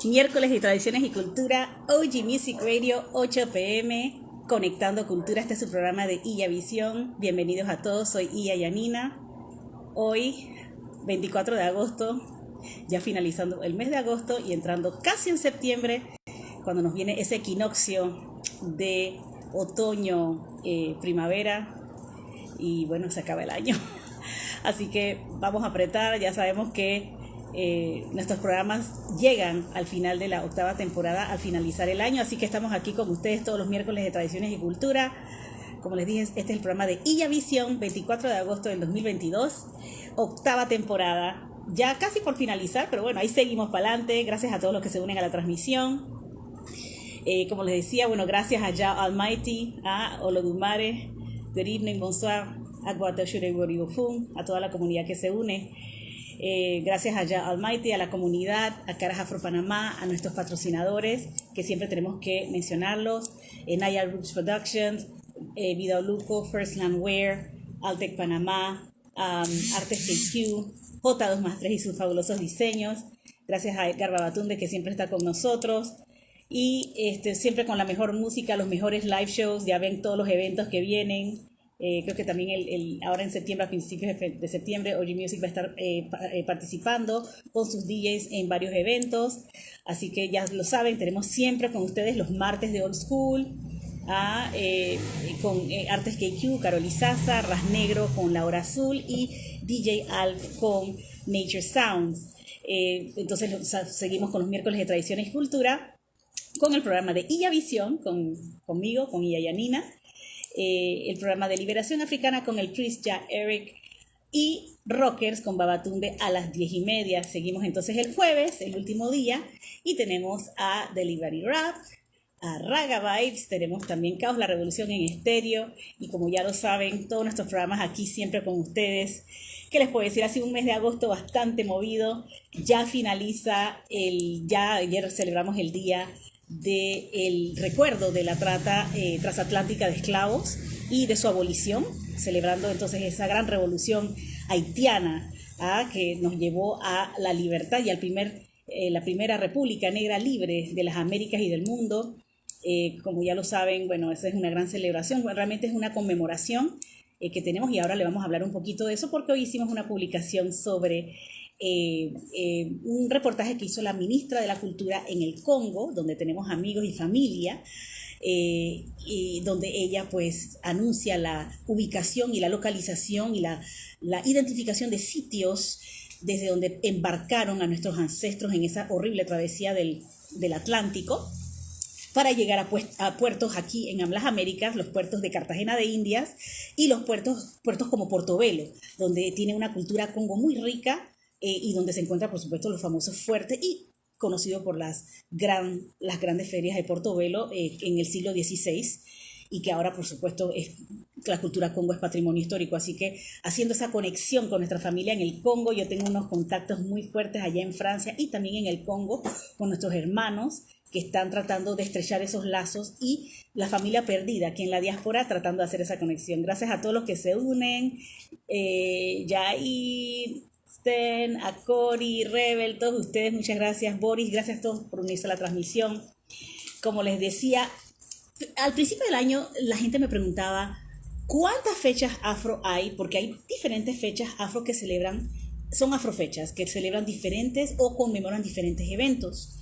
Miércoles de Tradiciones y Cultura, OG Music Radio, 8 p.m. Conectando Cultura. Este es su programa de Iya Visión. Bienvenidos a todos, soy Iya Yanina. Hoy, 24 de agosto, ya finalizando el mes de agosto y entrando casi en septiembre, cuando nos viene ese equinoccio de otoño, primavera, y bueno, se acaba el año. Así que vamos a apretar, ya sabemos que nuestros programas llegan al final de la octava temporada, al finalizar el año, así que estamos aquí con ustedes todos los miércoles de Tradiciones y Cultura. Como les dije, este es el programa de Iya Visión, 24 de agosto del 2022, octava temporada, ya casi por finalizar, pero bueno, ahí seguimos para adelante, gracias a todos los que se unen a la transmisión. Como les decía, bueno, gracias a Jah Almighty, a Olodumare, good evening, bonsoir, a toda la comunidad que se une. Gracias a Jah Almighty, a la comunidad, a Caras Afro Panamá, a nuestros patrocinadores, que siempre tenemos que mencionarlos, Naya Roots Productions, Vida Luco, First Land Wear, Altec Panamá, Artes KQ, J2+3 y sus fabulosos diseños. Gracias a Edgar Babatunde, que siempre está con nosotros. Y siempre con la mejor música, los mejores live shows, ya ven todos los eventos que vienen. Creo que también ahora en septiembre, a principios de septiembre, OG Music va a estar participando con sus DJs en varios eventos. Así que ya lo saben, tenemos siempre con ustedes los martes de Old School, con Artes KQ, Carol Sasa, Ras Negro con La Hora Azul y DJ Alf con Nature Sounds. Entonces seguimos con los miércoles de Tradiciones y Cultura, con el programa de Iya Visión, conmigo, con Iya Yanina. El programa de Liberación Africana con el Chris, Ya, Eric y Rockers con Babatunde a las 10:30. Seguimos entonces el jueves, el último día, y tenemos a Delivery Rap, a Raga Vibes, tenemos también Caos, la Revolución en Estéreo, y como ya lo saben, todos nuestros programas aquí siempre con ustedes. ¿Qué les puedo decir? Ha sido un mes de agosto bastante movido, ya finaliza ayer celebramos el día del recuerdo de la trata transatlántica de esclavos y de su abolición, celebrando entonces esa gran revolución haitiana que nos llevó a la libertad y la primera república negra libre de las Américas y del mundo. Como ya lo saben, bueno, esa es una gran celebración, realmente es una conmemoración que tenemos, y ahora le vamos a hablar un poquito de eso porque hoy hicimos una publicación sobre un reportaje que hizo la ministra de la Cultura en el Congo, donde tenemos amigos y familia, y donde ella pues anuncia la ubicación y la localización y la identificación de sitios desde donde embarcaron a nuestros ancestros en esa horrible travesía del Atlántico para llegar a puertos aquí en las Américas, los puertos de Cartagena de Indias y los puertos como Portobelo, donde tiene una cultura congo muy rica, y donde se encuentran, por supuesto, los famosos fuertes y conocido por las grandes ferias de Portobelo en el siglo XVI, y que ahora, por supuesto, la cultura congo es patrimonio histórico. Así que haciendo esa conexión con nuestra familia en el Congo, yo tengo unos contactos muy fuertes allá en Francia y también en el Congo con nuestros hermanos que están tratando de estrechar esos lazos, y la familia perdida aquí en la diáspora tratando de hacer esa conexión. Gracias a todos los que se unen, Yair, Sten, a Cori, Rebel, todos ustedes, muchas gracias. Boris, gracias a todos por unirse a la transmisión. Como les decía, al principio del año la gente me preguntaba ¿cuántas fechas afro hay? Porque hay diferentes fechas afro que celebran, son afrofechas, que celebran diferentes o conmemoran diferentes eventos.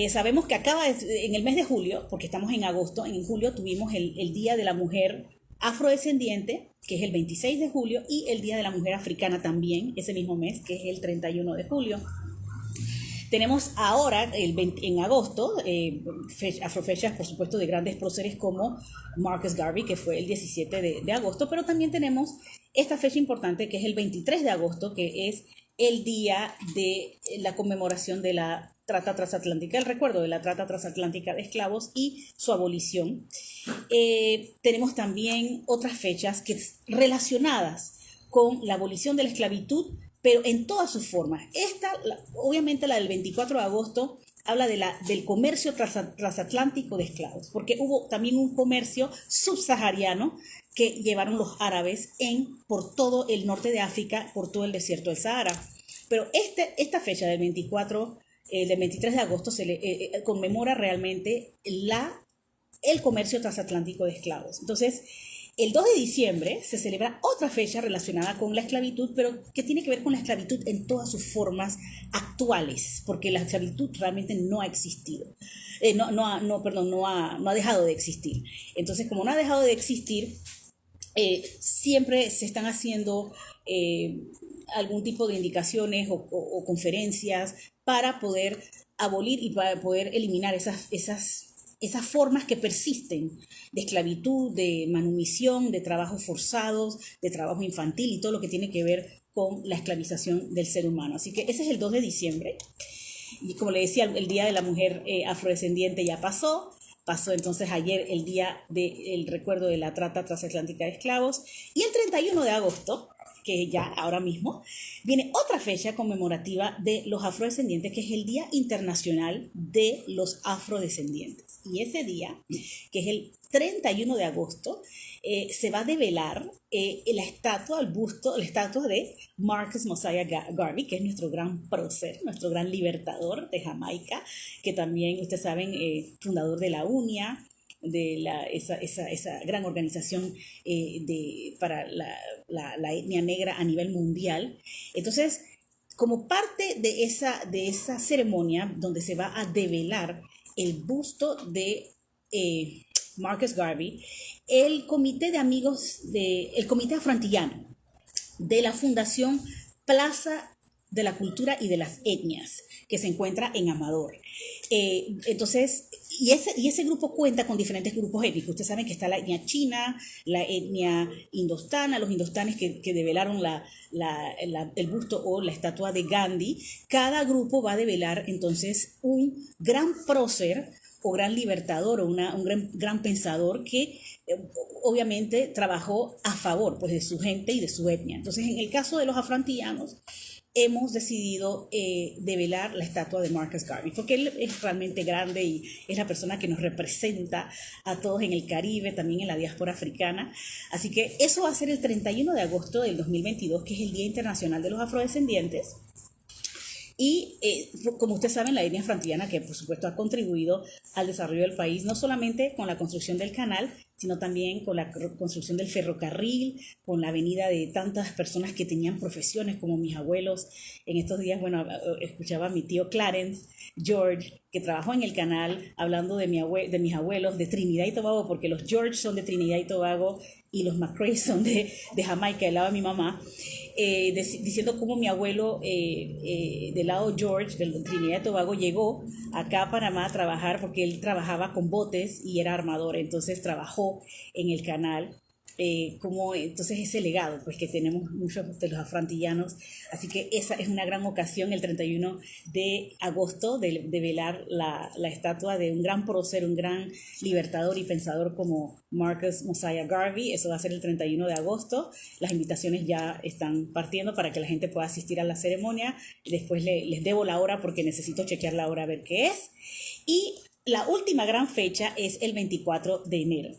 Sabemos que acaba en el mes de julio, porque estamos en agosto, en julio tuvimos el Día de la Mujer Afrodescendiente, que es el 26 de julio, y el Día de la Mujer Africana también, ese mismo mes, que es el 31 de julio. Tenemos ahora, en agosto, afrofechas, por supuesto, de grandes próceres como Marcus Garvey, que fue el 17 de agosto, pero también tenemos esta fecha importante, que es el 23 de agosto, que es el día de la conmemoración de la trata transatlántica, el recuerdo de la trata transatlántica de esclavos y su abolición. Tenemos también otras fechas relacionadas con la abolición de la esclavitud, pero en todas sus formas. Obviamente la del 24 de agosto habla del comercio transatlántico de esclavos, porque hubo también un comercio subsahariano que llevaron los árabes por todo el norte de África, por todo el desierto del Sahara. Pero esta fecha del 24 del 23 de agosto, conmemora realmente el comercio transatlántico de esclavos. Entonces, el 2 de diciembre se celebra otra fecha relacionada con la esclavitud, pero que tiene que ver con la esclavitud en todas sus formas actuales, porque la esclavitud realmente no ha existido. No ha dejado de existir. Entonces, como no ha dejado de existir, siempre se están haciendo algún tipo de indicaciones o conferencias para poder abolir y para poder eliminar esas formas que persisten de esclavitud, de manumisión, de trabajos forzados, de trabajo infantil y todo lo que tiene que ver con la esclavización del ser humano. Así que ese es el 2 de diciembre. Y como le decía, el Día de la Mujer Afrodescendiente ya pasó entonces ayer el día del recuerdo de la trata transatlántica de esclavos. Y el 31 de agosto, que ya ahora mismo, viene otra fecha conmemorativa de los afrodescendientes, que es el Día Internacional de los Afrodescendientes. Y ese día, que es el 31 de agosto, se va a develar la estatua de Marcus Mosiah Garvey, que es nuestro gran prócer, nuestro gran libertador de Jamaica, que también, ustedes saben, fundador de la UNIA, de esa gran organización para la etnia negra a nivel mundial. Entonces, como parte de esa ceremonia donde se va a develar el busto de Marcus Garvey, el comité afroantillano de la Fundación Plaza de la Cultura y de las Etnias, que se encuentra en Amador. Entonces, y ese grupo cuenta con diferentes grupos étnicos. Ustedes saben que está la etnia china, la etnia indostana, los indostanes que develaron el busto o la estatua de Gandhi. Cada grupo va a develar entonces un gran prócer o gran libertador o un gran pensador que obviamente trabajó a favor pues, de su gente y de su etnia. Entonces, en el caso de los afroantillanos, hemos decidido develar la estatua de Marcus Garvey, porque él es realmente grande y es la persona que nos representa a todos en el Caribe, también en la diáspora africana. Así que eso va a ser el 31 de agosto del 2022, que es el Día Internacional de los Afrodescendientes. Y como ustedes saben, la etnia afroantillana, que por supuesto ha contribuido al desarrollo del país, no solamente con la construcción del canal, sino también con la construcción del ferrocarril, con la venida de tantas personas que tenían profesiones como mis abuelos. En estos días, bueno, escuchaba a mi tío Clarence George, que trabajó en el canal, hablando de mis abuelos de Trinidad y Tobago, porque los George son de Trinidad y Tobago y los McCrae son de Jamaica, del lado de mi mamá. Diciendo cómo mi abuelo del lado George, de Trinidad y Tobago, llegó acá a Panamá a trabajar porque él trabajaba con botes y era armador, entonces trabajó en el canal. Como entonces ese legado pues que tenemos muchos de los afroantillanos, así que esa es una gran ocasión el 31 de agosto de velar la estatua de un gran prócer, un gran libertador y pensador como Marcus Mosiah Garvey. Eso va a ser el 31 de agosto. Las invitaciones ya están partiendo para que la gente pueda asistir a la ceremonia. Después les debo la hora porque necesito chequear la hora a ver qué es. Y la última gran fecha es el 24 de enero,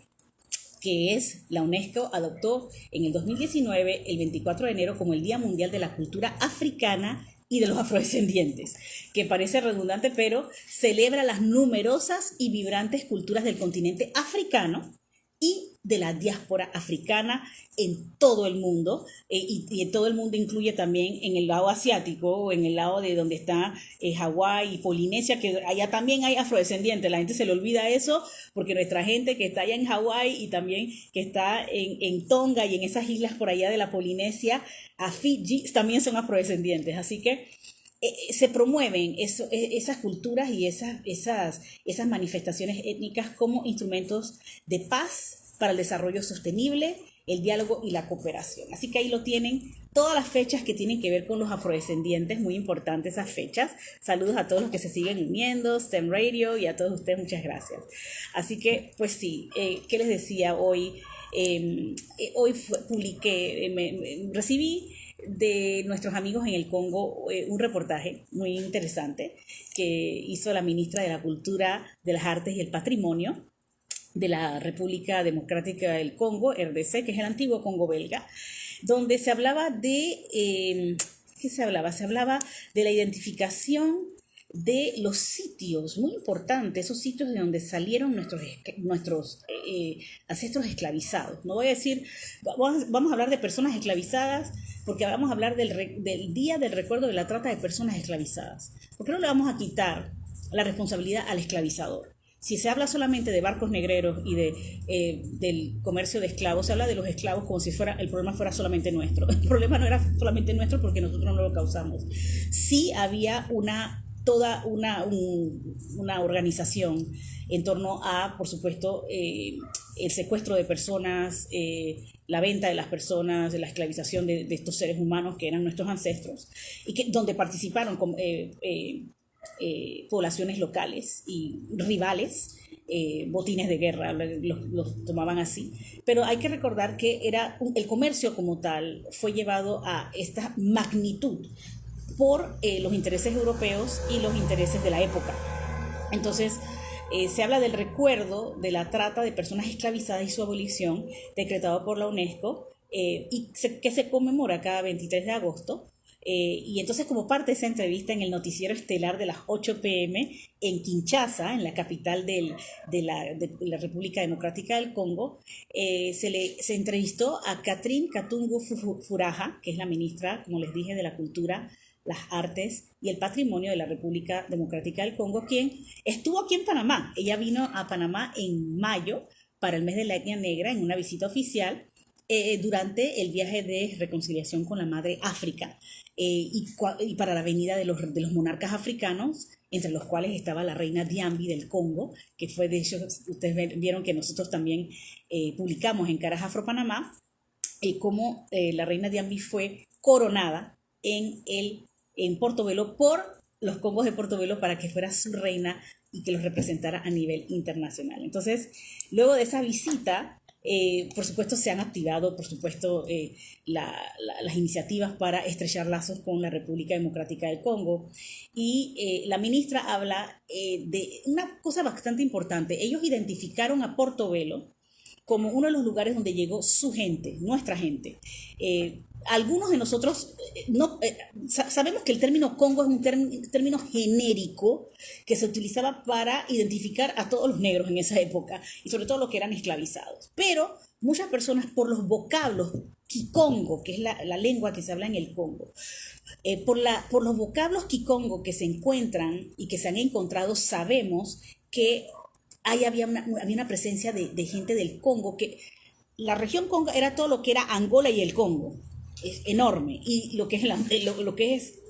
que es la UNESCO adoptó en el 2019 el 24 de enero como el Día Mundial de la Cultura Africana y de los Afrodescendientes, que parece redundante, pero celebra las numerosas y vibrantes culturas del continente africano y de la diáspora africana en todo el mundo, y en todo el mundo incluye también en el lado asiático, en el lado de donde está Hawái y Polinesia, que allá también hay afrodescendientes. La gente se le olvida eso porque nuestra gente que está allá en Hawái y también que está en Tonga y en esas islas por allá de la Polinesia, a Fiji, también son afrodescendientes. Así que se promueven esas culturas y esas manifestaciones étnicas como instrumentos de paz para el desarrollo sostenible, el diálogo y la cooperación. Así que ahí lo tienen, todas las fechas que tienen que ver con los afrodescendientes, muy importantes esas fechas. Saludos a todos los que se siguen uniendo, STEM Radio, y a todos ustedes, muchas gracias. Así que, pues sí, ¿qué les decía hoy? Hoy recibí de nuestros amigos en el Congo un reportaje muy interesante que hizo la ministra de la Cultura, de las Artes y el Patrimonio de la República Democrática del Congo, RDC, que es el antiguo Congo belga, donde se hablaba de, ¿qué se hablaba? Se hablaba de la identificación de los sitios muy importantes, esos sitios de donde salieron nuestros ancestros esclavizados. No voy a decir, vamos a hablar de personas esclavizadas, porque vamos a hablar del Día del Recuerdo de la Trata de Personas Esclavizadas. ¿Por qué no le vamos a quitar la responsabilidad al esclavizador? Si se habla solamente de barcos negreros y del comercio de esclavos, se habla de los esclavos como si el problema fuera solamente nuestro. El problema no era solamente nuestro porque nosotros no lo causamos. Sí había toda una organización en torno a, por supuesto, el secuestro de personas, la venta de las personas, la esclavización de estos seres humanos que eran nuestros ancestros, y donde participaron poblaciones locales y rivales, botines de guerra, los tomaban así. Pero hay que recordar que el comercio como tal fue llevado a esta magnitud por los intereses europeos y los intereses de la época. Entonces, se habla del recuerdo de la trata de personas esclavizadas y su abolición, decretado por la UNESCO, que se conmemora cada 23 de agosto. Y entonces, como parte de esa entrevista en el noticiero estelar de las 8 p.m. en Kinshasa, en la capital de la República Democrática del Congo, se entrevistó a Catherine Katungu Furaha, que es la ministra, como les dije, de la Cultura, las Artes y el Patrimonio de la República Democrática del Congo, quien estuvo aquí en Panamá. Ella vino a Panamá en mayo para el mes de la etnia negra en una visita oficial durante el viaje de reconciliación con la Madre África y para la venida de los monarcas africanos, entre los cuales estaba la reina Diambi del Congo, que fue, de hecho, ustedes vieron que nosotros también publicamos en Caras Afro Panamá, cómo la reina Diambi fue coronada en Portobelo por los Congos de Portobelo para que fuera su reina y que los representara a nivel internacional. Entonces, luego de esa visita, por supuesto, se han activado, por supuesto, las iniciativas para estrechar lazos con la República Democrática del Congo. Y la ministra habla de una cosa bastante importante. Ellos identificaron a Portobelo como uno de los lugares donde llegó su gente, nuestra gente. Algunos de nosotros sabemos que el término Congo es un término genérico que se utilizaba para identificar a todos los negros en esa época y sobre todo los que eran esclavizados. Pero muchas personas, por los vocablos kikongo, que es la lengua que se habla en el Congo, por los vocablos kikongo que se encuentran y que se han encontrado, sabemos que ahí había una presencia de gente del Congo, que la región Congo era todo lo que era Angola y el Congo. Es enorme, y lo que es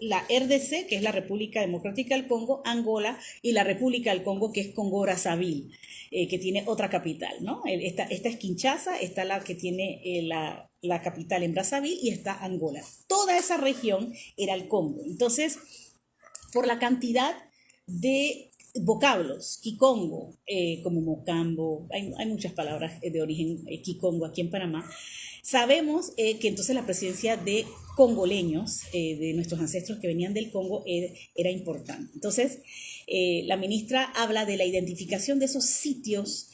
la RDC, que es la República Democrática del Congo, Angola, y la República del Congo, que es Congo-Brazzaville, que tiene otra capital, ¿no? Esta es Kinshasa, está la que tiene la capital en Brazzaville, y está Angola. Toda esa región era el Congo. Entonces, por la cantidad de vocablos, kikongo, como mocambo, hay muchas palabras de origen kikongo aquí en Panamá. Sabemos que entonces la presencia de congoleños, de nuestros ancestros que venían del Congo, era importante. Entonces, la ministra habla de la identificación de esos sitios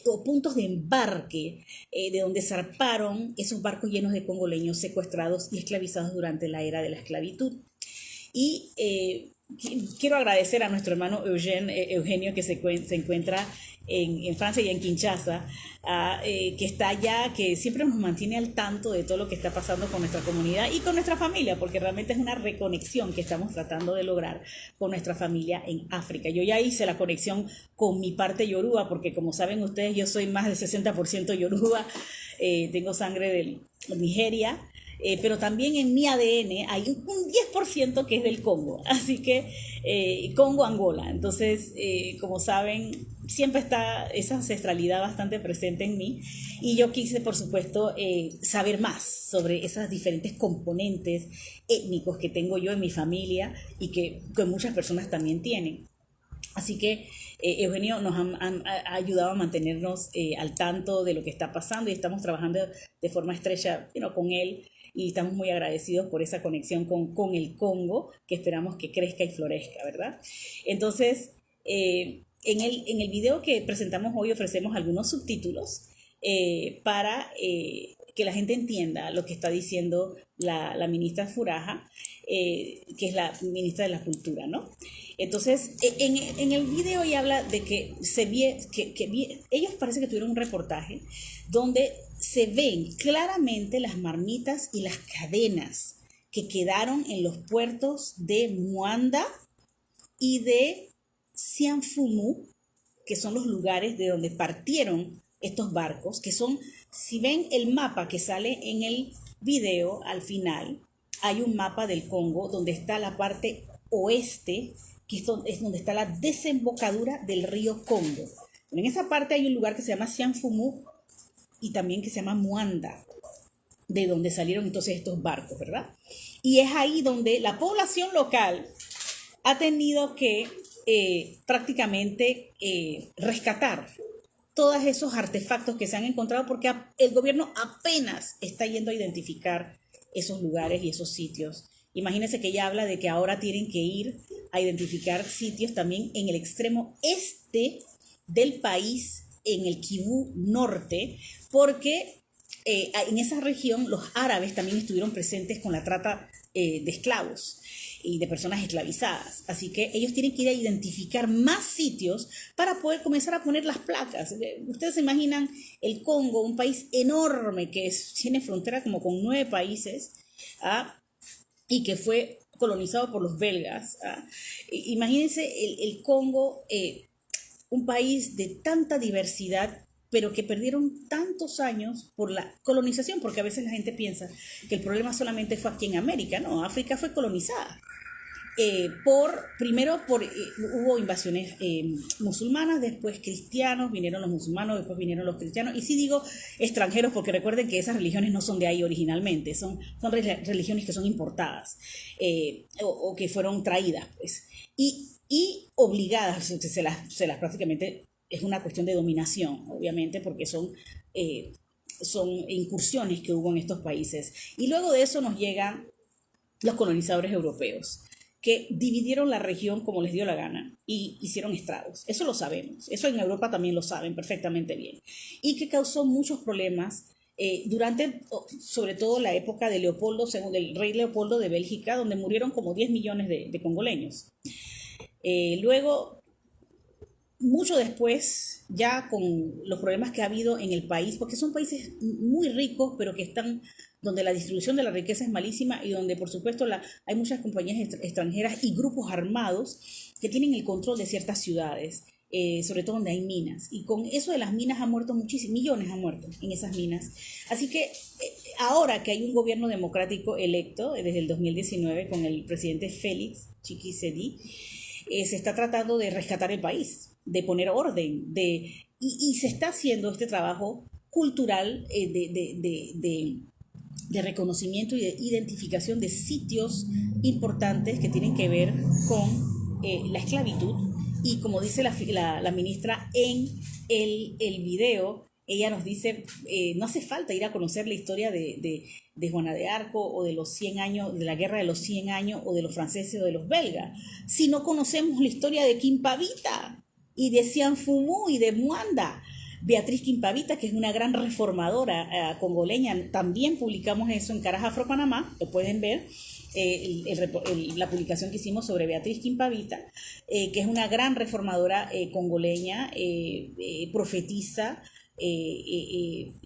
o puntos de embarque de donde zarparon esos barcos llenos de congoleños secuestrados y esclavizados durante la era de la esclavitud. Y quiero agradecer a nuestro hermano Eugenio, que se encuentra en Francia y en Kinshasa, que está allá, que siempre nos mantiene al tanto de todo lo que está pasando con nuestra comunidad y con nuestra familia, porque realmente es una reconexión que estamos tratando de lograr con nuestra familia en África. Yo ya hice la conexión con mi parte yoruba, porque como saben ustedes, yo soy más del 60% yoruba, tengo sangre de Nigeria, pero también en mi ADN hay un 10% que es del Congo, así que Congo-Angola. Entonces, como saben, siempre está esa ancestralidad bastante presente en mí, y yo quise, por supuesto, saber más sobre esos diferentes componentes étnicos que tengo yo en mi familia y que muchas personas también tienen. Así que Eugenio nos ha ayudado a mantenernos al tanto de lo que está pasando, y estamos trabajando de forma estrecha con él, y estamos muy agradecidos por esa conexión con el Congo, que esperamos que crezca y florezca, ¿verdad? Entonces, en el video que presentamos hoy ofrecemos algunos subtítulos para que la gente entienda lo que está diciendo la ministra Furaha, que es la ministra de la Cultura, ¿no? Entonces, en el video ella habla de que ellos parece que tuvieron un reportaje donde se ven claramente las marmitas y las cadenas que quedaron en los puertos de Muanda y de Cianfumu, que son los lugares de donde partieron estos barcos, que son, si ven el mapa que sale en el video al final, hay un mapa del Congo donde está la parte oeste, que es donde está la desembocadura del río Congo. En esa parte hay un lugar que se llama Cianfumu y también que se llama Muanda, de donde salieron entonces estos barcos, ¿verdad? Y es ahí donde la población local ha tenido que prácticamente rescatar todos esos artefactos que se han encontrado porque el gobierno apenas está yendo a identificar esos lugares y esos sitios. Imagínense que ella habla de que ahora tienen que ir a identificar sitios también en el extremo este del país, en el Kivu Norte, porque en esa región los árabes también estuvieron presentes con la trata de esclavos y de personas esclavizadas. Así que ellos tienen que ir a identificar más sitios para poder comenzar a poner las placas. Ustedes se imaginan el Congo, un país enorme que tiene frontera como con 9 países, y que fue colonizado por los belgas. Imagínense el Congo, un país de tanta diversidad, pero que perdieron tantos años por la colonización, porque a veces la gente piensa que el problema solamente fue aquí en América. No, África fue colonizada. Hubo invasiones musulmanas, después cristianos, vinieron los musulmanes, después vinieron los cristianos, y sí digo extranjeros porque recuerden que esas religiones no son de ahí originalmente, son religiones que son importadas o que fueron traídas, pues, y obligadas, se las prácticamente es una cuestión de dominación, obviamente, porque son incursiones que hubo en estos países. Y luego de eso nos llegan los colonizadores europeos, que dividieron la región como les dio la gana y hicieron estragos. Eso lo sabemos. Eso en Europa también lo saben perfectamente bien. Y que causó muchos problemas durante, sobre todo, la época de Leopoldo II, del rey Leopoldo de Bélgica, donde murieron como 10 millones de congoleños. Luego, mucho después, ya con los problemas que ha habido en el país, porque son países muy ricos, pero que están donde la distribución de la riqueza es malísima y donde, por supuesto, hay muchas compañías extranjeras y grupos armados que tienen el control de ciertas ciudades, sobre todo donde hay minas. Y con eso de las minas han muerto millones han muerto en esas minas. Así que ahora que hay un gobierno democrático electo desde el 2019 con el presidente Félix Tshisekedi, se está tratando de rescatar el país, de poner orden, y se está haciendo este trabajo cultural de reconocimiento y de identificación de sitios importantes que tienen que ver con la esclavitud. Y como dice la ministra en el video, ella nos dice, no hace falta ir a conocer la historia de Juana de Arco o de los 100 años, de la guerra de los 100 años o de los franceses o de los belgas, si no conocemos la historia de Kimpavita y de Cianfumu y de Muanda. Beatriz Kimpavita, que es una gran reformadora congoleña, también publicamos eso en Caras Afro Panamá, lo pueden ver, la publicación que hicimos sobre Beatriz Kimpavita, que es una gran reformadora congoleña, profetisa,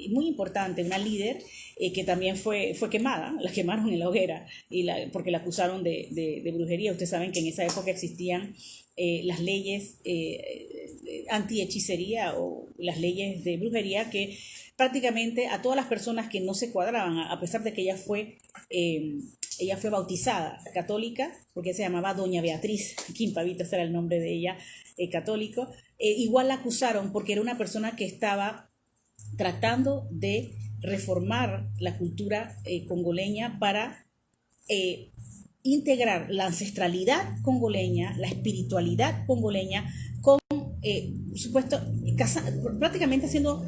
muy importante, una líder que también fue quemada, la quemaron en la hoguera porque la acusaron de brujería. Ustedes saben que en esa época existían las leyes anti-hechicería o las leyes de brujería que prácticamente a todas las personas que no se cuadraban, a pesar de que ella fue bautizada católica, porque se llamaba Doña Beatriz Kimpavita, ese era el nombre de ella, católico, igual la acusaron porque era una persona que estaba tratando de reformar la cultura congoleña para integrar la ancestralidad congoleña, la espiritualidad congoleña con, supuesto, prácticamente haciendo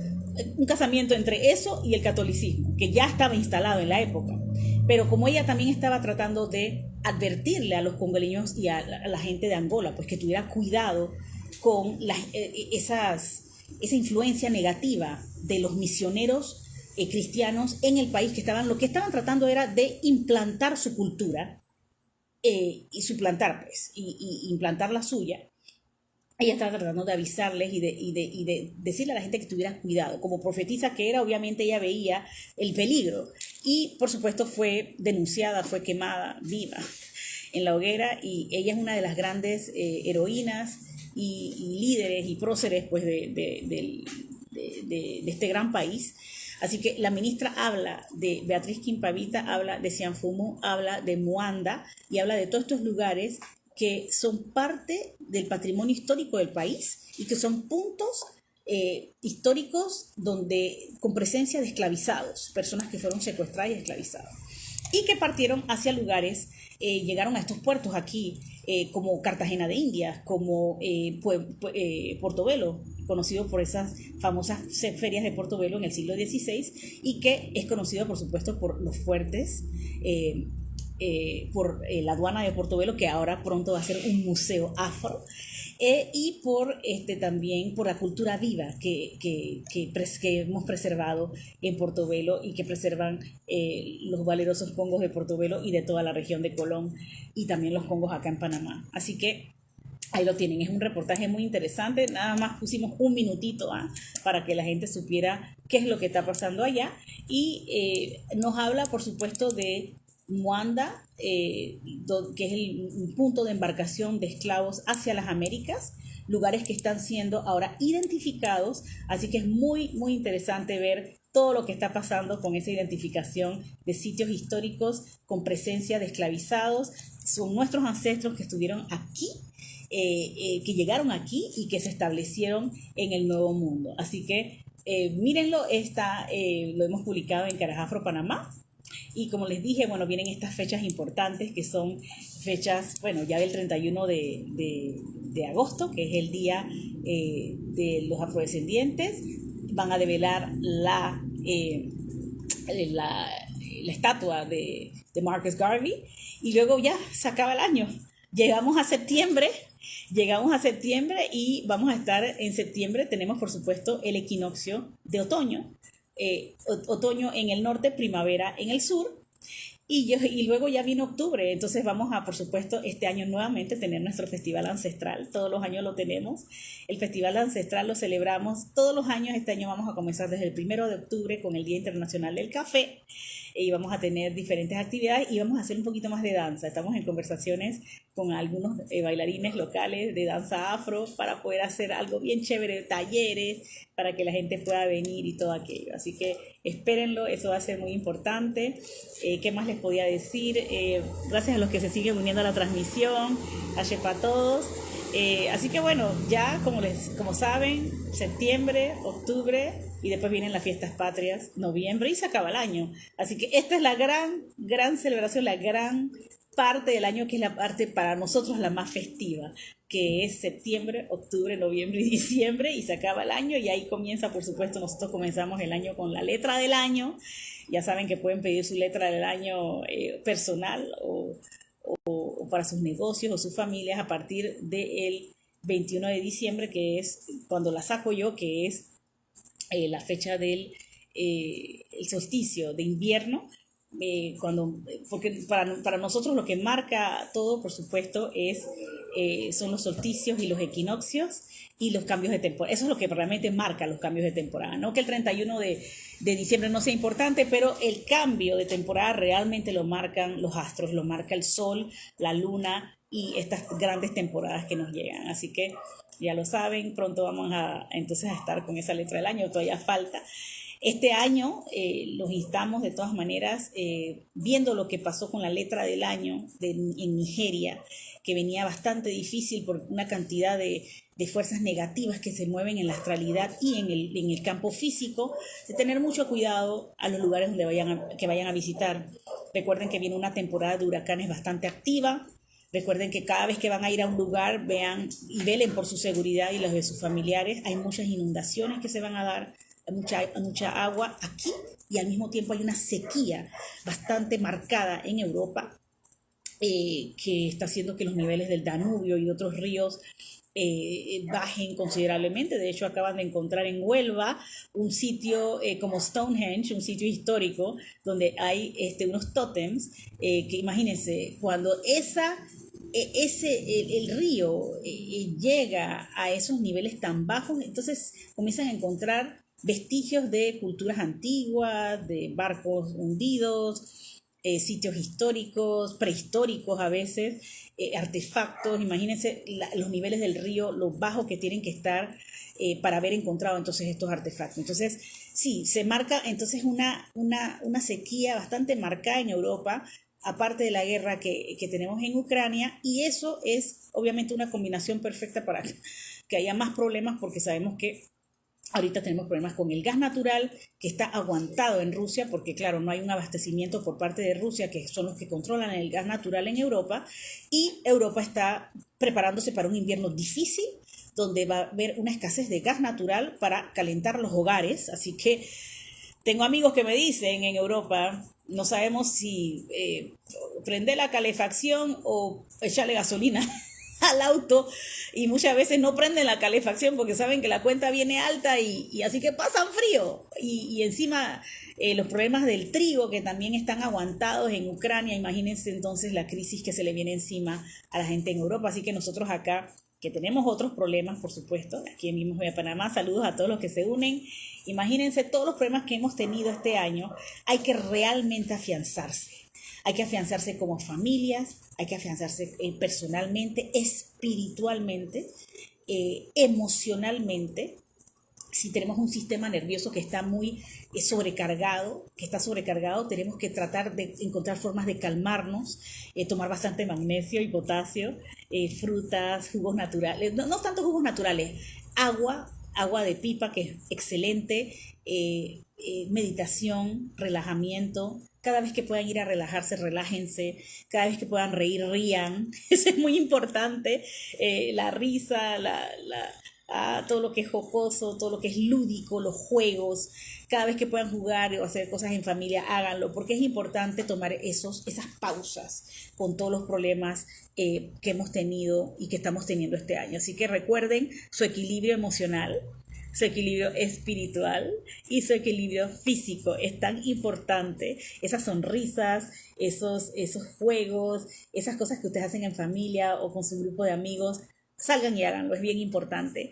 un casamiento entre eso y el catolicismo, que ya estaba instalado en la época. Pero como ella también estaba tratando de advertirle a los congoleños y a la gente de Angola, pues que tuviera cuidado con esa influencia negativa de los misioneros cristianos en el país, lo que estaban tratando era de implantar su cultura y suplantar, pues, y implantar la suya. Ella estaba tratando de avisarles y de decirle a la gente que tuviera cuidado. Como profetisa que era, obviamente ella veía el peligro. Y por supuesto fue denunciada, fue quemada viva en la hoguera. Y ella es una de las grandes heroínas y líderes y próceres pues, de este gran país. Así que la ministra habla de Beatriz Quimpavita, habla de Cianfumu, habla de Muanda y habla de todos estos lugares que son parte del patrimonio histórico del país y que son puntos históricos donde, con presencia de esclavizados, personas que fueron secuestradas y esclavizadas, y que partieron hacia lugares, llegaron a estos puertos aquí, como Cartagena de Indias, como Portobelo, conocido por esas famosas ferias de Portobelo en el siglo XVI, y que es conocido, por supuesto, por los fuertes, por la aduana de Portobelo, que ahora pronto va a ser un museo afro, y por también por la cultura viva que hemos preservado en Portobelo y que preservan los valerosos congos de Portobelo y de toda la región de Colón y también los congos acá en Panamá. Así que ahí lo tienen, es un reportaje muy interesante, nada más pusimos un minutito para que la gente supiera qué es lo que está pasando allá y nos habla por supuesto de Muanda, que es el punto de embarcación de esclavos hacia las Américas, lugares que están siendo ahora identificados, así que es muy, muy interesante ver todo lo que está pasando con esa identificación de sitios históricos con presencia de esclavizados. Son nuestros ancestros que estuvieron aquí, que llegaron aquí y que se establecieron en el Nuevo Mundo. Así que mírenlo, lo hemos publicado en Carajafro, Panamá. Y como les dije, bueno, vienen estas fechas importantes que son fechas, bueno, ya del 31 de agosto, que es el día de los afrodescendientes. Van a develar la estatua de Marcus Garvey y luego ya se acaba el año. Llegamos a septiembre y vamos a estar en septiembre. Tenemos, por supuesto, el equinoccio de otoño. Otoño en el norte, primavera en el sur. Y luego ya viene octubre, entonces vamos a, por supuesto, este año nuevamente tener nuestro festival ancestral. Todos los años lo tenemos. El festival ancestral lo celebramos todos los años. Este año vamos a comenzar desde el 1 de octubre con el Día Internacional del Café. Y vamos a tener diferentes actividades y vamos a hacer un poquito más de danza. Estamos en conversaciones con algunos bailarines locales de danza afro para poder hacer algo bien chévere, talleres, para que la gente pueda venir y todo aquello. Así que espérenlo, eso va a ser muy importante. ¿Qué más les podía decir? Gracias a los que se siguen uniendo a la transmisión, a para todos. Así que bueno, ya como saben, septiembre, octubre y después vienen las fiestas patrias, noviembre y se acaba el año. Así que esta es la gran celebración, la gran parte del año que es la parte para nosotros la más festiva, que es septiembre, octubre, noviembre y diciembre y se acaba el año y ahí comienza, por supuesto, nosotros comenzamos el año con la letra del año. Ya saben que pueden pedir su letra del año personal o para sus negocios o sus familias a partir del 21 de diciembre, que es cuando la saco yo, que es la fecha del el solsticio de invierno. Porque para nosotros lo que marca todo, por supuesto, son los solsticios y los equinoccios y los cambios de temporada. Eso es lo que realmente marca los cambios de temporada. No que el 31 de diciembre no sea importante, pero el cambio de temporada realmente lo marcan los astros, lo marca el sol, la luna y estas grandes temporadas que nos llegan. Así que ya lo saben, pronto vamos entonces a estar con esa letra del año, todavía falta. Este año los instamos de todas maneras, viendo lo que pasó con la letra del año en Nigeria, que venía bastante difícil por una cantidad de fuerzas negativas que se mueven en la astralidad y en el campo físico, de tener mucho cuidado a los lugares donde que vayan a visitar. Recuerden que viene una temporada de huracanes bastante activa. Recuerden que cada vez que van a ir a un lugar, vean y velen por su seguridad y los de sus familiares. Hay muchas inundaciones que se van a dar, mucha agua aquí y al mismo tiempo hay una sequía bastante marcada en Europa. que está haciendo que los niveles del Danubio y de otros ríos bajen considerablemente. De hecho, acaban de encontrar en Huelva un sitio como Stonehenge, un sitio histórico, donde hay unos tótems, que imagínense, cuando el río llega a esos niveles tan bajos, entonces comienzan a encontrar vestigios de culturas antiguas, de barcos hundidos, sitios históricos, prehistóricos a veces, artefactos. Imagínense los niveles del río, lo bajo que tienen que estar para haber encontrado entonces estos artefactos. Entonces, sí, se marca entonces una sequía bastante marcada en Europa, aparte de la guerra que tenemos en Ucrania, y eso es obviamente una combinación perfecta para que haya más problemas, porque sabemos que ahorita tenemos problemas con el gas natural que está aguantado en Rusia, porque claro, no hay un abastecimiento por parte de Rusia, que son los que controlan el gas natural en Europa, y Europa está preparándose para un invierno difícil, donde va a haber una escasez de gas natural para calentar los hogares. Así que tengo amigos que me dicen en Europa, no sabemos si prender la calefacción o echarle gasolina al auto, y muchas veces no prenden la calefacción porque saben que la cuenta viene alta, y así que pasan frío. Y encima los problemas del trigo, que también están aguantados en Ucrania. Imagínense entonces la crisis que se le viene encima a la gente en Europa. Así que nosotros acá, que tenemos otros problemas, por supuesto, aquí mismo en Panamá, saludos a todos los que se unen. Imagínense todos los problemas que hemos tenido este año. Hay que realmente afianzarse. Hay que afianzarse como familias, hay que afianzarse personalmente, espiritualmente, emocionalmente. Si tenemos un sistema nervioso que está muy sobrecargado, tenemos que tratar de encontrar formas de calmarnos, tomar bastante magnesio y potasio, frutas, jugos naturales, no tanto jugos naturales, agua de pipa, que es excelente, meditación, relajamiento. Cada vez que puedan ir a relajarse, relájense. Cada vez que puedan reír, rían. Eso es muy importante. La risa, todo lo que es jocoso, todo lo que es lúdico, los juegos. Cada vez que puedan jugar o hacer cosas en familia, háganlo, porque es importante tomar esas pausas con todos los problemas que hemos tenido y que estamos teniendo este año. Así que recuerden su equilibrio emocional, su equilibrio espiritual y su equilibrio físico. Es tan importante. Esas sonrisas, esos juegos, esas cosas que ustedes hacen en familia o con su grupo de amigos, salgan y háganlo. Es bien importante.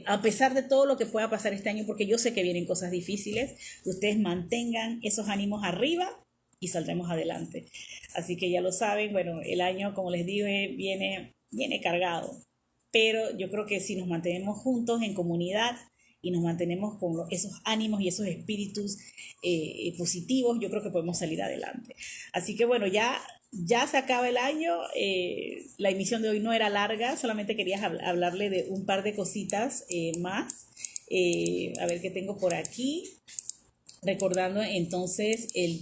A pesar de todo lo que pueda pasar este año, porque yo sé que vienen cosas difíciles, ustedes mantengan esos ánimos arriba y saldremos adelante. Así que ya lo saben. Bueno, el año, como les dije, viene cargado. Pero yo creo que si nos mantenemos juntos en comunidad y nos mantenemos con esos ánimos y esos espíritus positivos, yo creo que podemos salir adelante. Así que bueno, ya se acaba el año. La emisión de hoy no era larga, solamente quería hablarle de un par de cositas más. A ver qué tengo por aquí. Recordando entonces el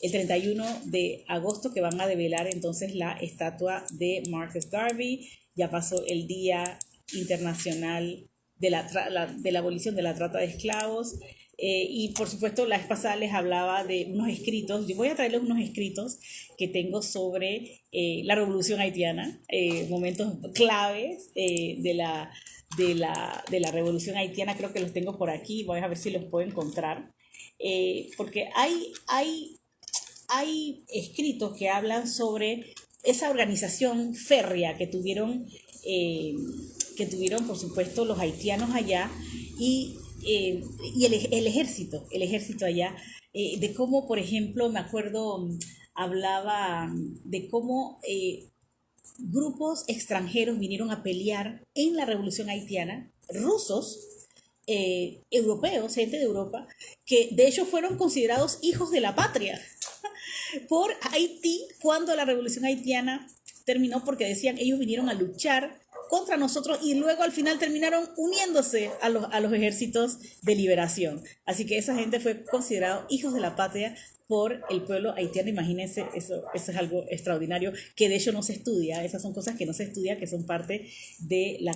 31 de agosto, que van a develar entonces la estatua de Marcus Garvey. Ya pasó el Día Internacional de la abolición de la trata de esclavos. Y por supuesto, la vez pasada les hablaba de unos escritos. Yo voy a traerles unos escritos que tengo sobre la revolución haitiana, momentos claves de la revolución haitiana. Creo que los tengo por aquí, voy a ver si los puedo encontrar. Porque hay escritos que hablan sobre esa organización férrea que tuvieron, por supuesto, los haitianos allá, y el ejército allá, de cómo, por ejemplo, me acuerdo, hablaba de cómo grupos extranjeros vinieron a pelear en la revolución haitiana, rusos, europeos, gente de Europa, que de hecho fueron considerados hijos de la patria por Haití cuando la revolución haitiana terminó, porque decían ellos vinieron a luchar contra nosotros y luego al final terminaron uniéndose a los ejércitos de liberación. Así que esa gente fue considerado hijos de la patria por el pueblo haitiano. Imagínense, eso es algo extraordinario que de hecho no se estudia. Esas son cosas que no se estudian, que son parte de la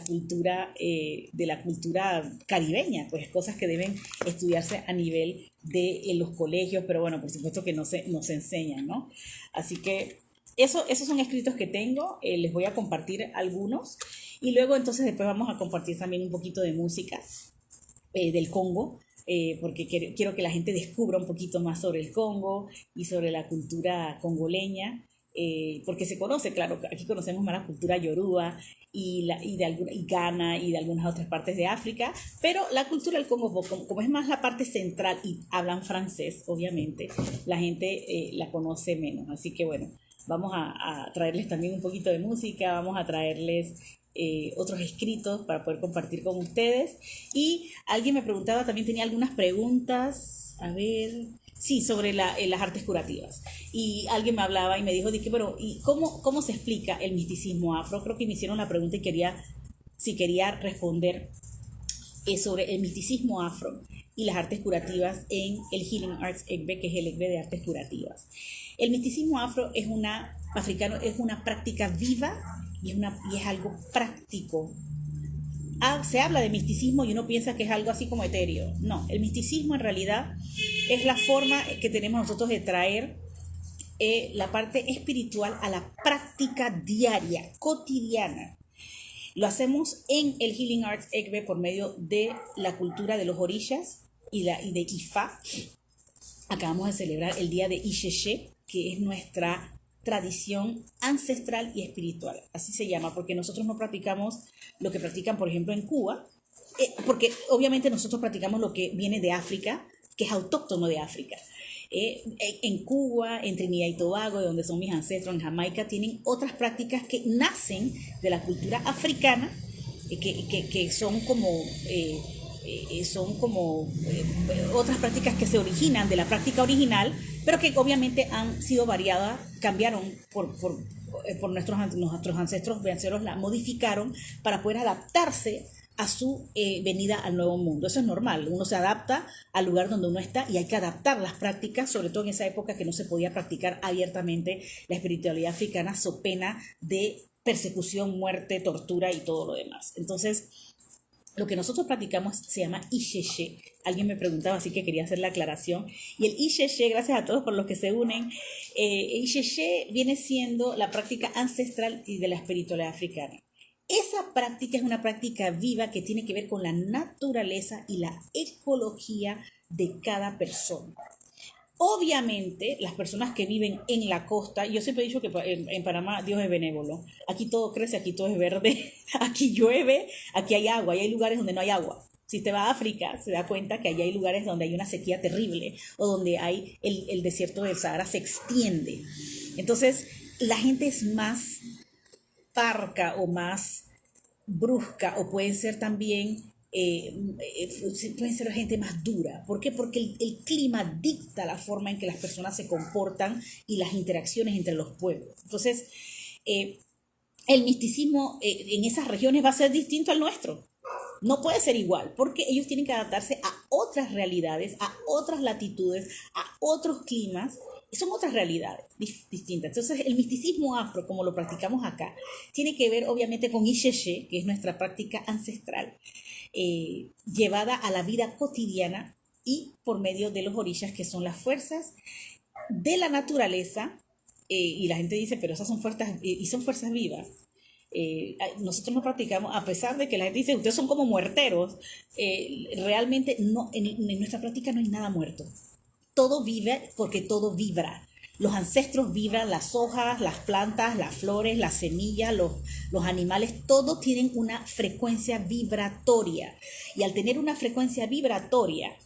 cultura caribeña, pues cosas que deben estudiarse a nivel de los colegios, pero bueno, por supuesto que no se enseñan, ¿no? Así que Esos son escritos que tengo, les voy a compartir algunos y luego entonces después vamos a compartir también un poquito de música del Congo, porque quiero que la gente descubra un poquito más sobre el Congo y sobre la cultura congoleña, porque se conoce, claro, aquí conocemos más la cultura yoruba y Ghana y de algunas otras partes de África, pero la cultura del Congo, como es más la parte central y hablan francés, obviamente, la gente la conoce menos. Así que bueno, vamos a traerles también un poquito de música, vamos a traerles otros escritos para poder compartir con ustedes. Y alguien me preguntaba, también tenía algunas preguntas, a ver, sí, sobre las artes curativas. Y alguien me hablaba y me dijo, dije, bueno, ¿y cómo se explica el misticismo afro? Creo que me hicieron la pregunta y si quería responder sobre el misticismo afro y las artes curativas en el Healing Arts ECBE, que es el ECBE de artes curativas. El misticismo afro africano es una práctica viva y es algo práctico. Se habla de misticismo y uno piensa que es algo así como etéreo. No, el misticismo en realidad es la forma que tenemos nosotros de traer la parte espiritual a la práctica diaria, cotidiana. Lo hacemos en el Healing Arts ECBE por medio de la cultura de los orillas y de Ifa. Acabamos de celebrar el día de Isheshe, que es nuestra tradición ancestral y espiritual. Así se llama, porque nosotros no practicamos lo que practican, por ejemplo, en Cuba, porque obviamente nosotros practicamos lo que viene de África, que es autóctono de África. En Cuba, en Trinidad y Tobago, de donde son mis ancestros, en Jamaica, tienen otras prácticas que nacen de la cultura africana, que son como otras prácticas que se originan de la práctica original, pero que obviamente han sido variadas, cambiaron por nuestros ancestros, la modificaron para poder adaptarse a su venida al nuevo mundo. Eso es normal, uno se adapta al lugar donde uno está y hay que adaptar las prácticas, sobre todo en esa época que no se podía practicar abiertamente la espiritualidad africana, so pena de persecución, muerte, tortura y todo lo demás. Entonces, lo que nosotros practicamos se llama Isheshe. Alguien me preguntaba, así que quería hacer la aclaración. Y el Isheshe, gracias a todos por los que se unen, Isheshe viene siendo la práctica ancestral y de la espiritualidad africana. Esa práctica es una práctica viva que tiene que ver con la naturaleza y la ecología de cada persona. Obviamente, las personas que viven en la costa, yo siempre he dicho que en Panamá Dios es benévolo. Aquí todo crece, aquí todo es verde, aquí llueve, aquí hay agua, y hay lugares donde no hay agua. Si usted va a África, se da cuenta que allí hay lugares donde hay una sequía terrible o donde hay el desierto del Sahara se extiende. Entonces, la gente es más parca o más brusca o pueden ser también pueden ser gente más dura. ¿Por qué? Porque el clima dicta la forma en que las personas se comportan y las interacciones entre los pueblos. Entonces, el misticismo en esas regiones va a ser distinto al nuestro. No puede ser igual, porque ellos tienen que adaptarse a otras realidades, a otras latitudes, a otros climas, y son otras realidades distintas. Entonces, el misticismo afro, como lo practicamos acá, tiene que ver obviamente con Isheshe, que es nuestra práctica ancestral, llevada a la vida cotidiana y por medio de los orillas, que son las fuerzas de la naturaleza, y la gente dice, pero esas son fuerzas, y son fuerzas vivas. Nosotros no practicamos, a pesar de que la gente dice, ustedes son como muerteros, realmente no, en nuestra práctica no hay nada muerto. Todo vive porque todo vibra. Los ancestros vibran, las hojas, las plantas, las flores, las semillas, los animales, todos tienen una frecuencia vibratoria. Y al tener una frecuencia vibratoria,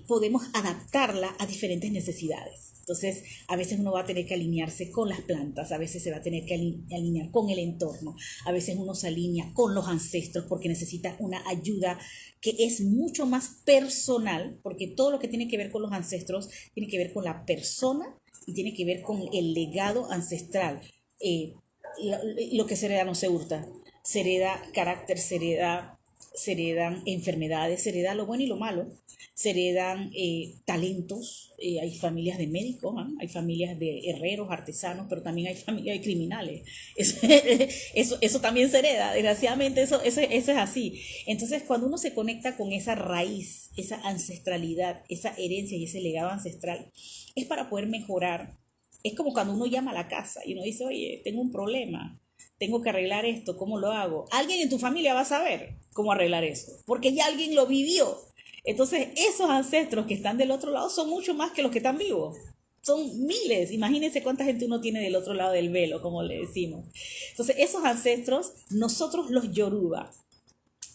podemos adaptarla a diferentes necesidades. Entonces, a veces uno va a tener que alinearse con las plantas, a veces se va a tener que alinear con el entorno, a veces uno se alinea con los ancestros porque necesita una ayuda que es mucho más personal, porque todo lo que tiene que ver con los ancestros tiene que ver con la persona y tiene que ver con el legado ancestral. Lo que se hereda no se hurta, se hereda carácter, se heredan enfermedades, se hereda lo bueno y lo malo, se heredan talentos, hay familias de médicos, ¿eh? Hay familias de herreros, artesanos, pero también hay familias de criminales. Eso también se hereda, desgraciadamente eso es así. Entonces, cuando uno se conecta con esa raíz, esa ancestralidad, esa herencia y ese legado ancestral, es para poder mejorar Es como cuando uno llama a la casa y uno dice, oye, tengo un problema, tengo que arreglar esto, ¿cómo lo hago? Alguien en tu familia va a saber cómo arreglar eso, porque ya alguien lo vivió. Entonces, esos ancestros que están del otro lado son mucho más que los que están vivos. Son miles. Imagínense cuánta gente uno tiene del otro lado del velo, como le decimos. Entonces, esos ancestros, nosotros los Yoruba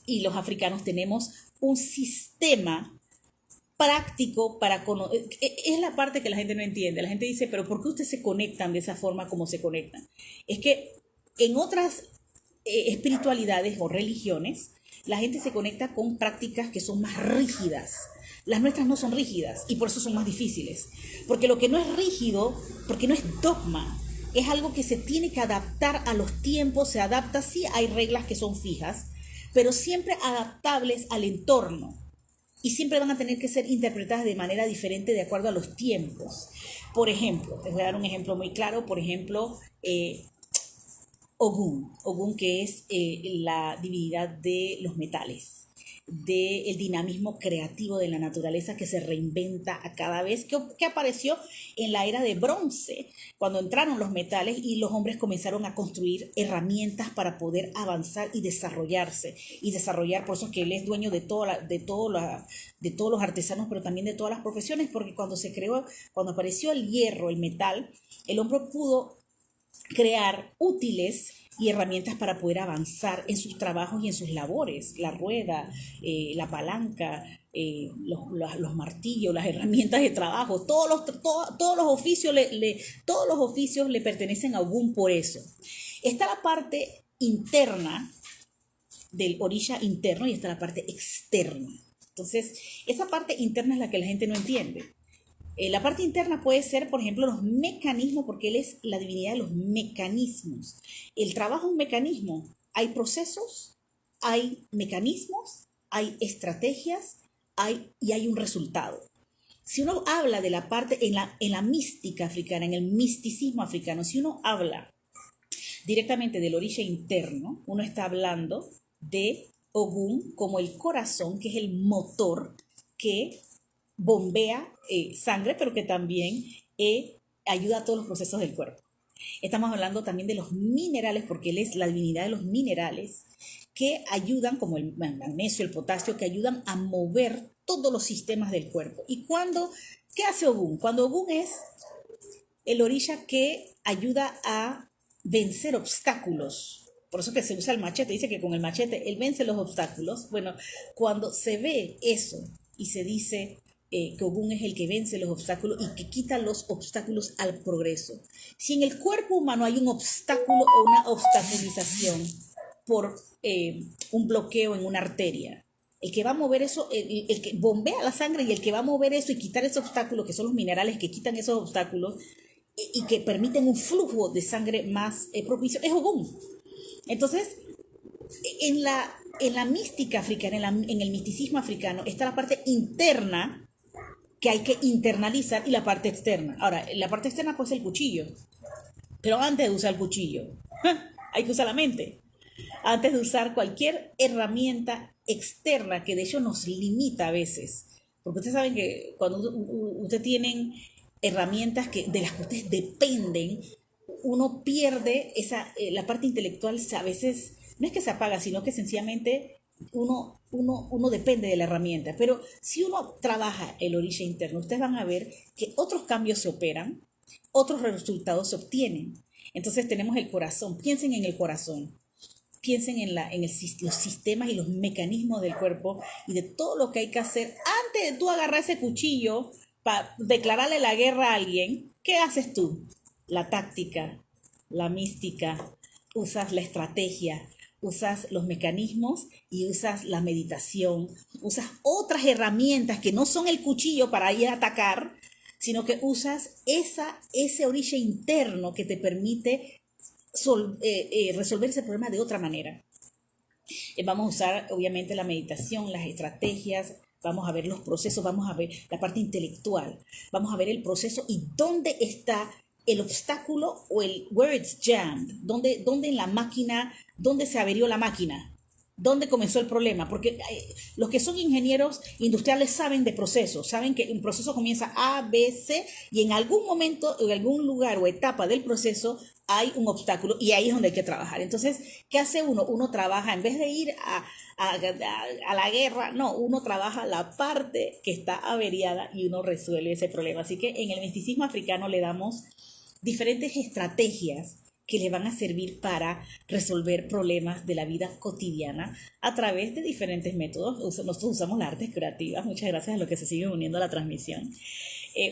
y los africanos tenemos un sistema práctico para conocer. Es la parte que la gente no entiende. La gente dice, pero ¿por qué ustedes se conectan de esa forma como se conectan? Es que en otras espiritualidades o religiones, la gente se conecta con prácticas que son más rígidas. Las nuestras no son rígidas y por eso son más difíciles. Porque lo que no es rígido, porque no es dogma, es algo que se tiene que adaptar a los tiempos, se adapta, sí hay reglas que son fijas, pero siempre adaptables al entorno. Y siempre van a tener que ser interpretadas de manera diferente de acuerdo a los tiempos. Por ejemplo, les voy a dar un ejemplo muy claro, por ejemplo, Ogún, que es la divinidad de los metales, del dinamismo creativo de la naturaleza que se reinventa a cada vez, que apareció en la era de bronce, cuando entraron los metales y los hombres comenzaron a construir herramientas para poder avanzar y desarrollarse, y desarrollar, por eso que él es dueño de todos los artesanos, pero también de todas las profesiones, porque cuando apareció el hierro, el metal, el hombre pudo crear útiles y herramientas para poder avanzar en sus trabajos y en sus labores, la rueda, la palanca, los martillos, las herramientas de trabajo, todos los oficios le pertenecen a Ogún por eso. Está la parte interna del orisha interno y está la parte externa. Entonces, esa parte interna es la que la gente no entiende. La parte interna puede ser, por ejemplo, los mecanismos, porque él es la divinidad de los mecanismos. El trabajo es un mecanismo. Hay procesos, hay mecanismos, hay estrategias, y hay un resultado. Si uno habla de la parte en la mística africana, en el misticismo africano, si uno habla directamente del orisha interno, uno está hablando de Ogún como el corazón, que es el motor que bombea sangre, pero que también ayuda a todos los procesos del cuerpo. Estamos hablando también de los minerales, porque él es la divinidad de los minerales, que ayudan, como el magnesio, el potasio, que ayudan a mover todos los sistemas del cuerpo. ¿Y qué hace Ogún? Cuando Ogún es el orisha que ayuda a vencer obstáculos. Por eso que se usa el machete, dice que con el machete él vence los obstáculos. Bueno, cuando se ve eso y se dice que Ogún es el que vence los obstáculos y que quita los obstáculos al progreso. Si en el cuerpo humano hay un obstáculo o una obstaculización por un bloqueo en una arteria, el que va a mover eso, el que bombea la sangre y el que va a mover eso y quitar ese obstáculo, que son los minerales que quitan esos obstáculos y que permiten un flujo de sangre más propicio, es Ogún. Entonces, en la mística africana, en el misticismo africano, está la parte interna que hay que internalizar y la parte externa. Ahora, la parte externa puede ser el cuchillo, pero antes de usar el cuchillo, hay que usar la mente. Antes de usar cualquier herramienta externa, que de hecho nos limita a veces. Porque ustedes saben que cuando ustedes tienen herramientas de las que ustedes dependen, uno pierde la parte intelectual, a veces no es que se apaga, sino que sencillamente uno depende de la herramienta. Pero si uno trabaja el orisha interno, ustedes van a ver que otros cambios se operan, otros resultados se obtienen. Entonces tenemos el corazón. Piensen en el corazón. Piensen en los sistemas y los mecanismos del cuerpo y de todo lo que hay que hacer antes de tú agarrar ese cuchillo para declararle la guerra a alguien. ¿Qué haces tú? La táctica, la mística, usas la estrategia, usas los mecanismos y usas la meditación, usas otras herramientas que no son el cuchillo para ir a atacar, sino que usas ese orisha interno que te permite resolver ese problema de otra manera. Vamos a usar obviamente la meditación, las estrategias, vamos a ver los procesos, vamos a ver la parte intelectual, vamos a ver el proceso y dónde está el obstáculo o where it's jammed, dónde en la máquina, dónde se averió la máquina. ¿Dónde comenzó el problema? Porque los que son ingenieros industriales saben de procesos, saben que un proceso comienza A, B, C y en algún momento, en algún lugar o etapa del proceso hay un obstáculo y ahí es donde hay que trabajar. Entonces, ¿qué hace uno? Uno trabaja, en vez de ir a la guerra, no, uno trabaja la parte que está averiada y uno resuelve ese problema. Así que en el misticismo africano le damos diferentes estrategias que le van a servir para resolver problemas de la vida cotidiana a través de diferentes métodos. Nosotros usamos las artes curativas, muchas gracias a los que se siguen uniendo a la transmisión.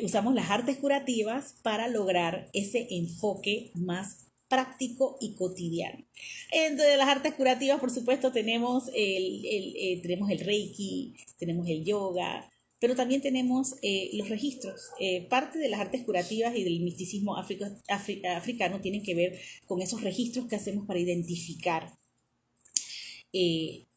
Usamos las artes curativas para lograr ese enfoque más práctico y cotidiano. Entre las artes curativas, por supuesto, tenemos tenemos el Reiki, tenemos el yoga, pero también tenemos los registros. Parte de las artes curativas y del misticismo africano tienen que ver con esos registros que hacemos para identificar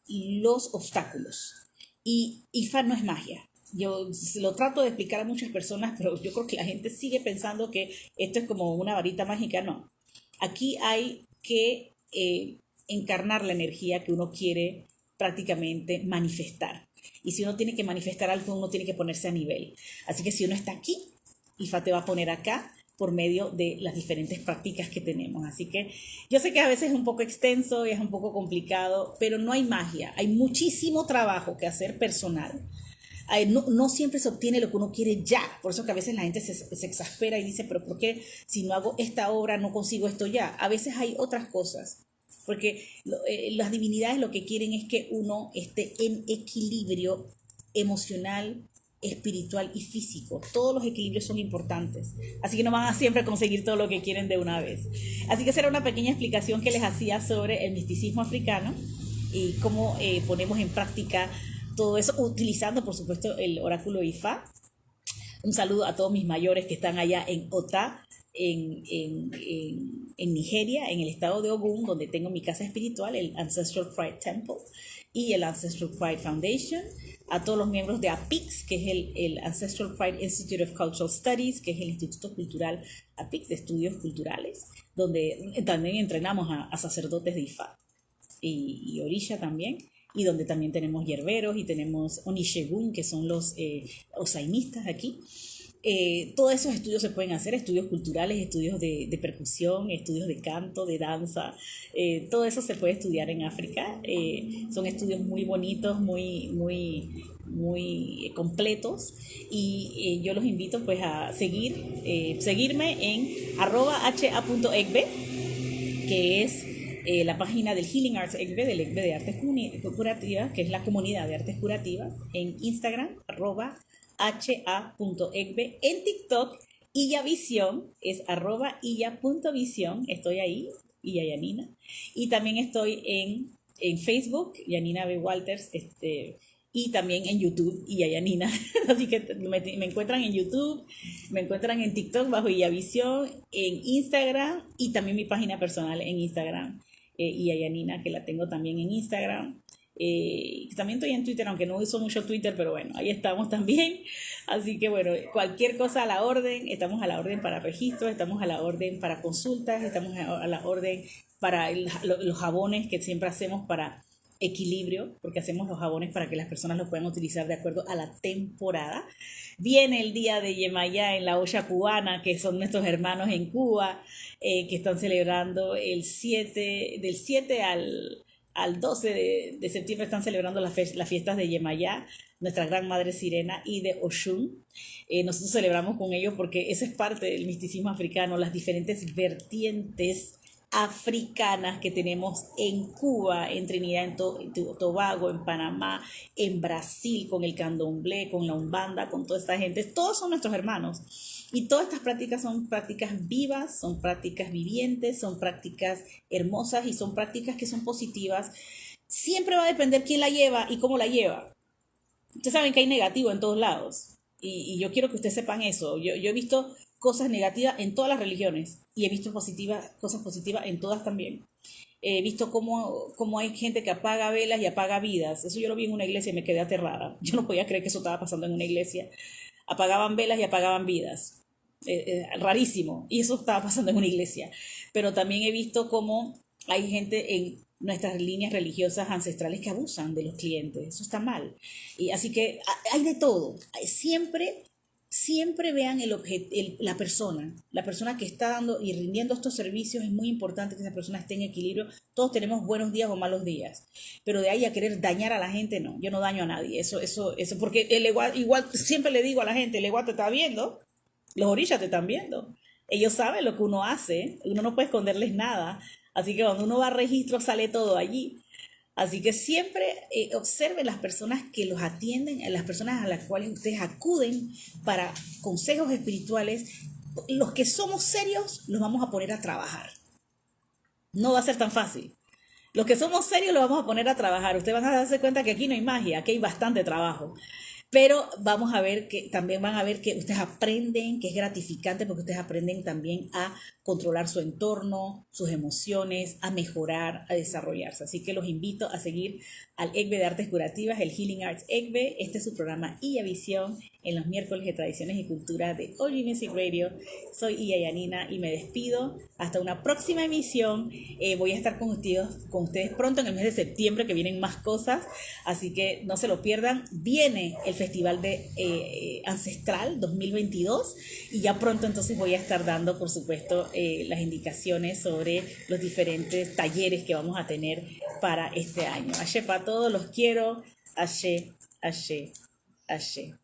los obstáculos. Y IFA no es magia. Yo lo trato de explicar a muchas personas, pero yo creo que la gente sigue pensando que esto es como una varita mágica. No. Aquí hay que encarnar la energía que uno quiere prácticamente manifestar. Y si uno tiene que manifestar algo, uno tiene que ponerse a nivel. Así que si uno está aquí, IFA te va a poner acá por medio de las diferentes prácticas que tenemos. Así que yo sé que a veces es un poco extenso y es un poco complicado, pero no hay magia. Hay muchísimo trabajo que hacer personal. No siempre se obtiene lo que uno quiere ya. Por eso que a veces la gente se exaspera y dice, pero ¿por qué si no hago esta obra no consigo esto ya? A veces hay otras cosas. Porque las divinidades lo que quieren es que uno esté en equilibrio emocional, espiritual y físico. Todos los equilibrios son importantes. Así que no van a siempre conseguir todo lo que quieren de una vez. Así que esa era una pequeña explicación que les hacía sobre el misticismo africano y cómo ponemos en práctica todo eso, utilizando por supuesto el oráculo Ifá. Un saludo a todos mis mayores que están allá en Ota, en Nigeria, en el estado de Ogun, donde tengo mi casa espiritual, el Ancestral Pride Temple y el Ancestral Pride Foundation. A todos los miembros de APIX, que es el Ancestral Pride Institute of Cultural Studies, que es el Instituto Cultural APIX de Estudios Culturales, donde también entrenamos a sacerdotes de Ifá y Orisha también, y donde también tenemos hierberos y tenemos Onishegun, que son los osainistas aquí. Todos esos estudios se pueden hacer, estudios culturales, estudios de percusión, estudios de canto, de danza, todo eso se puede estudiar en África. Son estudios muy bonitos, muy completos, y yo los invito pues a seguirme en @ha.egbe, que es la página del Healing Arts EGBE, del EGBE de Artes Curativas, que es la comunidad de artes curativas, en Instagram, @ha.egbe, en TikTok, Iyavisión, es @iya.visión, estoy ahí, Iya Yanina, y también estoy en Facebook, Yanina B. Walters, y también en YouTube, Iya Yanina. Así que me encuentran en YouTube, me encuentran en TikTok bajo Iyavisión, en Instagram, y también mi página personal en Instagram, Iya Yanina, que la tengo también en Instagram. También estoy en Twitter, aunque no uso mucho Twitter, pero bueno, ahí estamos también. Así que bueno, cualquier cosa a la orden, estamos a la orden para registros, estamos a la orden para consultas, estamos a la orden para los jabones que siempre hacemos para equilibrio, porque hacemos los jabones para que las personas los puedan utilizar de acuerdo a la temporada. Viene el día de Yemayá en la olla cubana, que son nuestros hermanos en Cuba, que están celebrando del 7 al 12 de septiembre, están celebrando las fiestas de Yemayá, nuestra gran madre Sirena, y de Oshun. Nosotros celebramos con ellos porque eso es parte del misticismo africano, las diferentes vertientes africanas que tenemos en Cuba, en Trinidad, en Tobago, en Panamá, en Brasil, con el candomblé, con la umbanda, con toda esta gente. Todos son nuestros hermanos. Y todas estas prácticas son prácticas vivas, son prácticas vivientes, son prácticas hermosas y son prácticas que son positivas. Siempre va a depender quién la lleva y cómo la lleva. Ustedes saben que hay negativo en todos lados. Y yo quiero que ustedes sepan eso. Yo he visto cosas negativas en todas las religiones y he visto cosas positivas en todas también. He visto cómo hay gente que apaga velas y apaga vidas. Eso yo lo vi en una iglesia y me quedé aterrada. Yo no podía creer que eso estaba pasando en una iglesia. Apagaban velas y apagaban vidas. Rarísimo. Y eso estaba pasando en una iglesia. Pero también he visto cómo hay gente nuestras líneas religiosas ancestrales que abusan de los clientes. Eso está mal. Y así que hay de todo. Siempre, siempre vean la persona que está dando y rindiendo estos servicios. Es muy importante que esa persona esté en equilibrio. Todos tenemos buenos días o malos días, pero de ahí a querer dañar a la gente, no. Yo no daño a nadie. Eso, porque igual siempre le digo a la gente, el igual te está viendo, los orillas te están viendo. Ellos saben lo que uno hace, uno no puede esconderles nada. Así que cuando uno va a registro sale todo allí. Así que siempre observen las personas que los atienden, las personas a las cuales ustedes acuden para consejos espirituales. Los que somos serios los vamos a poner a trabajar. No va a ser tan fácil. Los que somos serios los vamos a poner a trabajar. Ustedes van a darse cuenta que aquí no hay magia, aquí hay bastante trabajo. Pero vamos a ver que también van a ver que ustedes aprenden, que es gratificante porque ustedes aprenden también a controlar su entorno, sus emociones, a mejorar, a desarrollarse. Así que los invito a seguir al ECBE de Artes Curativas, el Healing Arts ECBE. Este es su programa IA Visión en los miércoles de Tradiciones y Cultura de Oji Music Radio. Soy Iya Yanina y me despido. Hasta una próxima emisión. Voy a estar con ustedes pronto en el mes de septiembre, que vienen más cosas. Así que no se lo pierdan. Viene el Festival de Ancestral 2022 y ya pronto entonces voy a estar dando, por supuesto, las indicaciones sobre los diferentes talleres que vamos a tener para este año. Ashe para todos, los quiero. Ashe, ashe, ashe.